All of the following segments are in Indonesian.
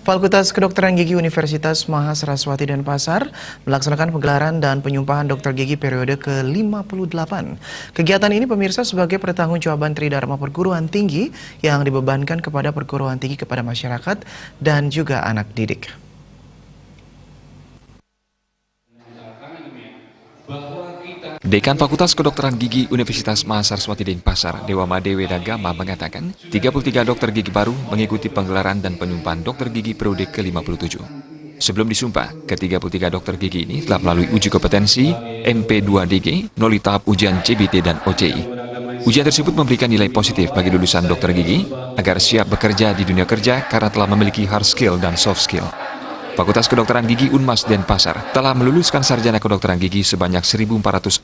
Fakultas Kedokteran Gigi Universitas Mahasiswati Denpasar melaksanakan penggelaran dan penyumpahan dokter gigi periode ke-58. Kegiatan ini pemirsa sebagai pertanggungjawaban Tridharma Perguruan Tinggi yang dibebankan kepada perguruan tinggi kepada masyarakat dan juga anak didik. Dekan Fakultas Kedokteran Gigi Universitas Mahasiswati Denpasar, Dewamade Wedagama mengatakan 33 dokter gigi baru mengikuti penggelaran dan penyumpahan dokter gigi periode ke-57. Sebelum disumpah, ke-33 dokter gigi ini telah melalui uji kompetensi MP2DG melalui tahap ujian CBT dan OCI. Ujian tersebut memberikan nilai positif bagi lulusan dokter gigi agar siap bekerja di dunia kerja karena telah memiliki hard skill dan soft skill. Fakultas Kedokteran Gigi Unmas Denpasar telah meluluskan sarjana kedokteran gigi sebanyak 1.448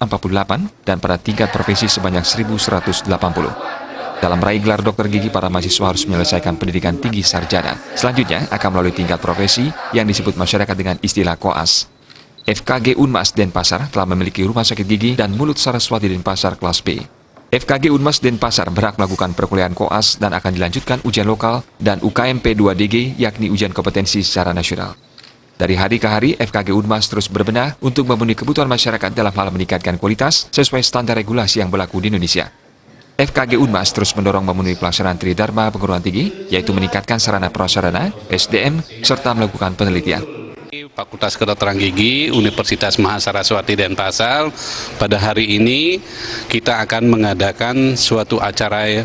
dan pada tingkat profesi sebanyak 1.180. Dalam meraih gelar dokter gigi, para mahasiswa harus menyelesaikan pendidikan tinggi sarjana. Selanjutnya akan melalui tingkat profesi yang disebut masyarakat dengan istilah koas. FKG Unmas Denpasar telah memiliki rumah sakit gigi dan mulut Saraswati Denpasar kelas B. FKG Unmas Denpasar berhak melakukan perkuliahan koas dan akan dilanjutkan ujian lokal dan UKMP 2DG yakni ujian kompetensi secara nasional. Dari hari ke hari, FKG Unmas terus berbenah untuk memenuhi kebutuhan masyarakat dalam hal meningkatkan kualitas sesuai standar regulasi yang berlaku di Indonesia. FKG Unmas terus mendorong memenuhi pelaksanaan Tridharma Perguruan Tinggi, yaitu meningkatkan sarana prasarana, SDM, serta melakukan penelitian. Fakultas Kedokteran Gigi Universitas Mahasiswati Denpasar, pada hari ini kita akan mengadakan suatu acara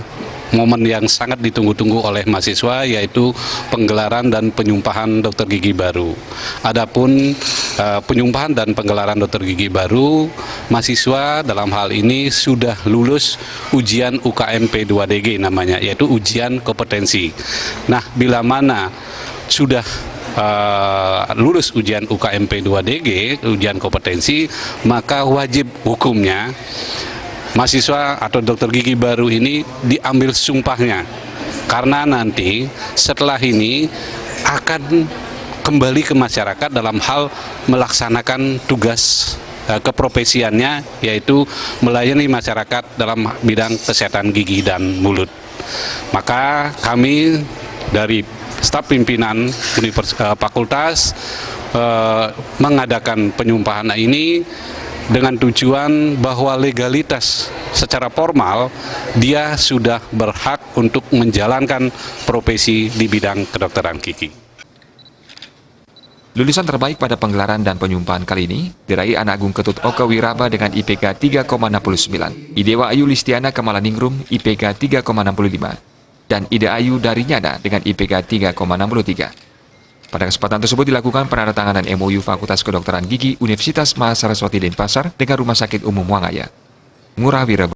momen yang sangat ditunggu-tunggu oleh mahasiswa, yaitu penggelaran dan penyumpahan dokter gigi baru. Adapun penyumpahan dan penggelaran dokter gigi baru, mahasiswa dalam hal ini sudah lulus ujian UKMP 2DG namanya, yaitu ujian kompetensi. Nah, bila mana sudah lulus ujian UKMP 2DG, ujian kompetensi, maka wajib hukumnya mahasiswa atau dokter gigi baru ini diambil sumpahnya, karena nanti setelah ini akan kembali ke masyarakat dalam hal melaksanakan tugas keprofesiannya, yaitu melayani masyarakat dalam bidang kesehatan gigi dan mulut. Maka kami dari staf pimpinan fakultas mengadakan penyumpahan ini dengan tujuan bahwa legalitas secara formal dia sudah berhak untuk menjalankan profesi di bidang kedokteran gigi. Lulusan terbaik pada penggelaran dan penyumpahan kali ini diraih Anak Agung Ketut Oka Wiraba dengan IPK 3,69, Idewa Ayu Listiana Kamalaningrum IPK 3,65, dan Ida Ayu Darinyana dengan IPK 3,63. Pada kesempatan tersebut dilakukan penandatanganan MOU Fakultas Kedokteran Gigi Universitas Mahasiswati Denpasar dengan Rumah Sakit Umum Wangaya. Ngurah Wiraba.